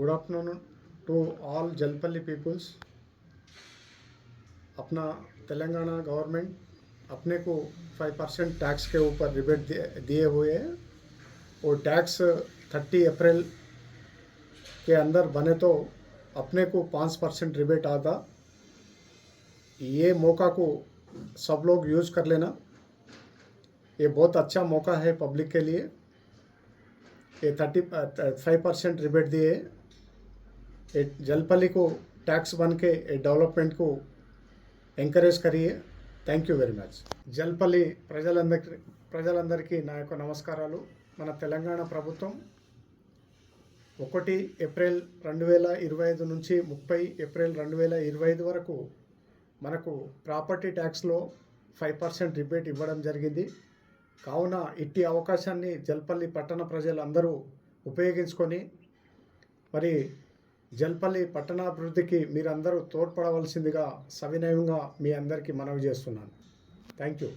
Good afternoon to all Jalpally peoples. अपना Telangana government अपने को 5% टैक्स के ऊपर रिबेट दिए हुए हैं। वो टैक्स 30 अप्रैल के अंदर बने तो अपने को 5% रिबेट आता। ये मौका को सब लोग यूज़ कर लेना। ये बहुत अच्छा मौका है पब्लिक के लिए। ये 35% रिबेट दिए जलपल्ली को टैक्स बन के डेवलपमेंट को ఎంకరేజ్ करिए। Thank you very much. Jalpally ప్రజలందరికీ నా యొక్క నమస్కారాలు। మన తెలంగాణ ప్రభుత్వం 1 ఏప్రిల్ 2025 నుంచి 30 ఏప్రిల్ 2025 వరకు మనకు ప్రాపర్టీ ట్యాక్స్లో 5% రిబేట్ ఇవ్వడం జరిగింది। కావున ఇట్టి అవకాశాన్ని జల్పల్లి పట్టణ ప్రజలందరూ ఉపయోగించుకొని మరి జల్పల్లి పట్టణాభివృద్ధికి మీరందరూ తోడ్పడవలసిందిగా సవినయంగా మీ అందరికీ మనవి చేస్తున్నాను। Thank you.